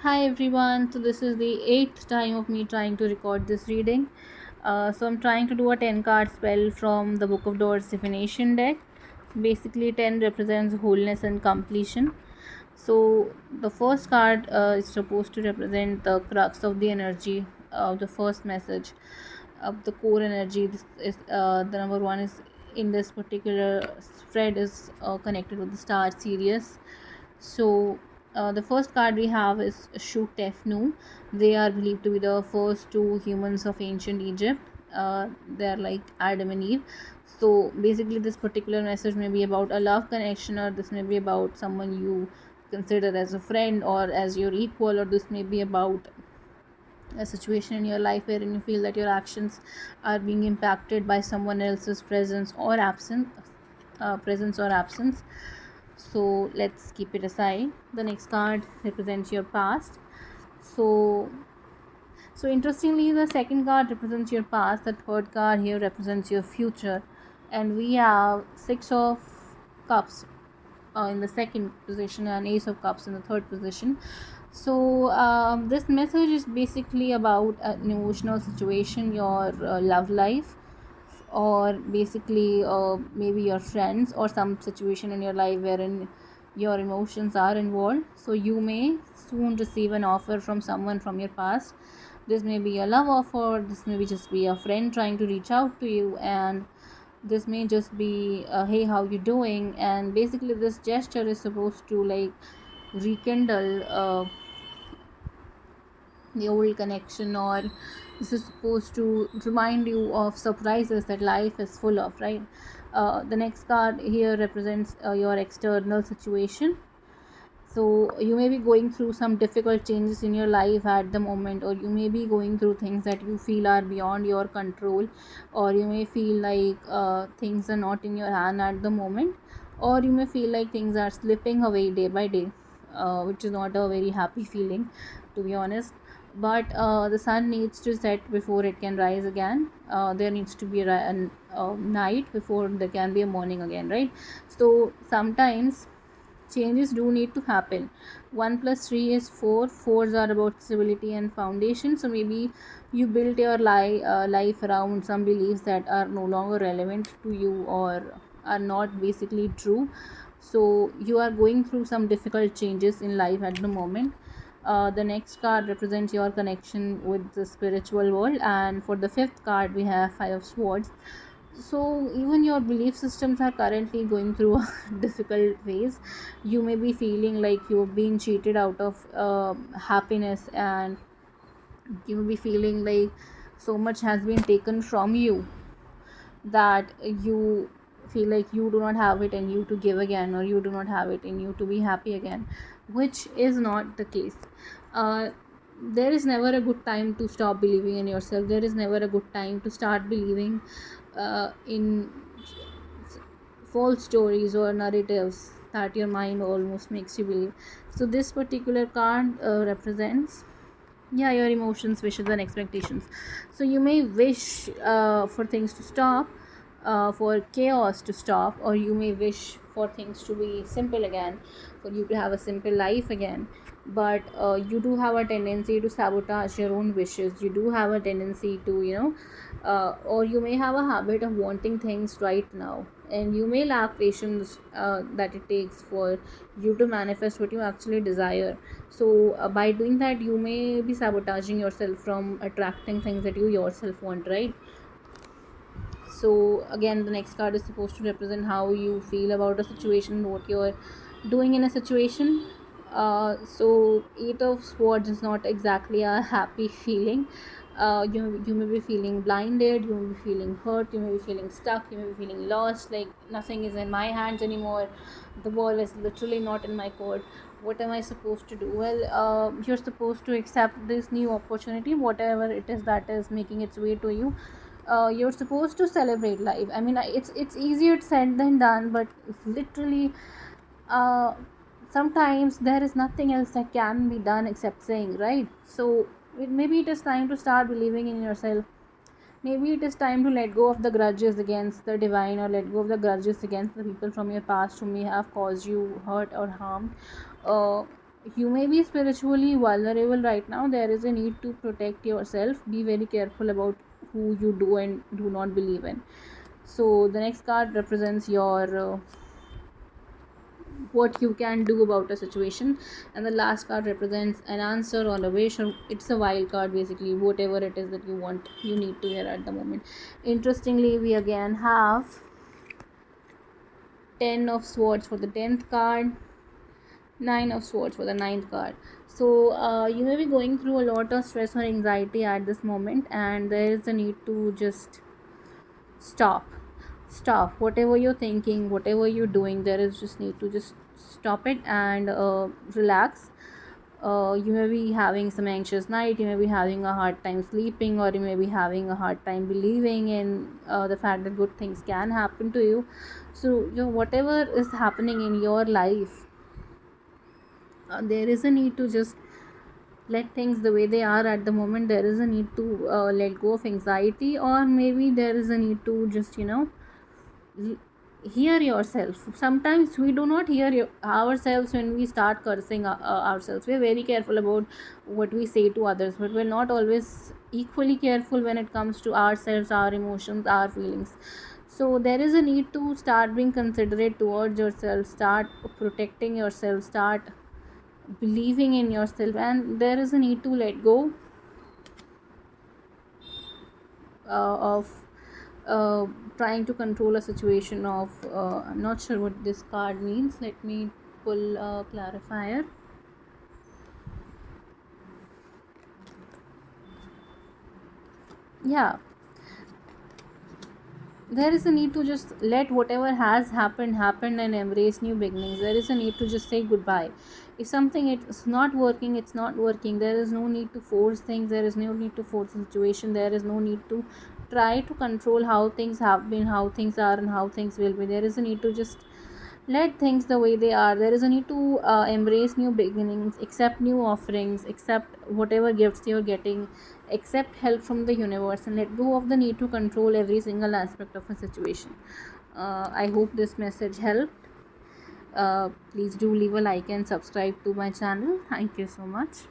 Hi everyone, so this is the eighth time of me trying to record this reading. So I'm trying to do a 10 card spell from the Book of Doors Divination deck. Basically, 10 represents wholeness and completion. So the first card is supposed to represent the crux of the energy of the first message of the core energy. This is the number one is in this particular spread is connected with the star Sirius. So the first card we have is Shu Tefnu. They are believed to be the first two humans of ancient Egypt. They are like Adam and Eve. So basically, this particular message may be about a love connection, or this may be about someone you consider as a friend or as your equal, or this may be about a situation in your life wherein you feel that your actions are being impacted by someone else's presence or absence. So let's keep it aside. The next card represents your past. So so interestingly, the second card represents your past, the third card here represents your future, and we have six of cups in the second position and ace of cups in the third position. So this message is basically about an emotional situation, your love life, or basically maybe your friends or some situation in your life wherein your emotions are involved. So you may soon receive an offer from someone from your past. This may be a love offer, this may be just be a friend trying to reach out to you, and this may just be hey, how you doing? And basically this gesture is supposed to like rekindle the old connection, or this is supposed to remind you of surprises that life is full of, right? The next card here represents your external situation. So you may be going through some difficult changes in your life at the moment, or you may be going through things that you feel are beyond your control, or you may feel like things are not in your hand at the moment, or you may feel like things are slipping away day by day, which is not a very happy feeling, to be honest. But the sun needs to set before it can rise again. There needs to be a night before there can be a morning again, right? So sometimes changes do need to happen. 1 plus 3 is 4. Fours are about stability and foundation. So maybe you built your life around some beliefs that are no longer relevant to you, or are not basically true. So you are going through some difficult changes in life at the moment. The next card represents your connection with the spiritual world, and for the fifth card we have Five of Swords. So even your belief systems are currently going through a difficult phase. You may be feeling like you've been cheated out of happiness, and you may be feeling like so much has been taken from you that you feel like you do not have it in you to give again, or you do not have it in you to be happy again, which is not the case. uh, there is never a good time to stop believing in yourself. There is never a good time to start believing in false stories or narratives that your mind almost makes you believe. So this particular card represents, yeah, your emotions, wishes and expectations. So you may wish for things to stop, for chaos to stop, or you may wish for things to be simple again, for you to have a simple life again. But you do have a tendency to sabotage your own wishes. You do have a tendency to, or you may have a habit of wanting things right now, and you may lack patience that it takes for you to manifest what you actually desire. So by doing that, you may be sabotaging yourself from attracting things that you yourself want, right? So again, the next card is supposed to represent how you feel about a situation, what you're doing in a situation. So Eight of Swords is not exactly a happy feeling. You may be feeling blinded, you may be feeling hurt, you may be feeling stuck, you may be feeling lost, like nothing is in my hands anymore, the ball is literally not in my court. What am I supposed to do? Well, you're supposed to accept this new opportunity, whatever it is that is making its way to you. You're supposed to celebrate life. I mean, it's easier said than done, but literally, uh, sometimes there is nothing else that can be done except saying, right? So maybe it is time to start believing in yourself. Maybe it is time to let go of the grudges against the divine, or let go of the grudges against the people from your past who may have caused you hurt or harm. uh, You may be spiritually vulnerable right now. There is a need to protect yourself. Be very careful about who you do and do not believe in. So the next card represents your what you can do about a situation, and the last card represents an answer or a wish, or it's a wild card. Basically, whatever it is that you want, you need to hear at the moment. Interestingly, we again have 10 of swords for the 10th card, 9 of swords for the ninth card. So you may be going through a lot of stress or anxiety at this moment, and there is a need to just stop whatever you're thinking, whatever you're doing. There is just need to just stop it and relax. You may be having some anxious night, you may be having a hard time sleeping, or you may be having a hard time believing in the fact that good things can happen to you. So whatever is happening in your life, there is a need to just let things the way they are at the moment. There is a need to let go of anxiety, or maybe there is a need to just hear yourself. Sometimes we do not hear ourselves when we start cursing ourselves. We are very careful about what we say to others, but we're not always equally careful when it comes to ourselves, our emotions, our feelings. So there is a need to start being considerate towards yourself, start protecting yourself, start believing in yourself, and there is a need to let go of uh, trying to control a situation of I'm not sure what this card means. Let me pull a clarifier. Yeah, there is a need to just let whatever has happened happen and embrace new beginnings. There is a need to just say goodbye. If something it's not working, it's not working. There is no need to force things, there is no need to force the situation, there is no need to try to control how things have been, how things are, and how things will be. There is a need to just let things the way they are. There is a need to embrace new beginnings, accept new offerings, accept whatever gifts you're getting, accept help from the universe, and let go of the need to control every single aspect of a situation. I hope this message helped. Please do leave a like and subscribe to my channel. Thank you so much.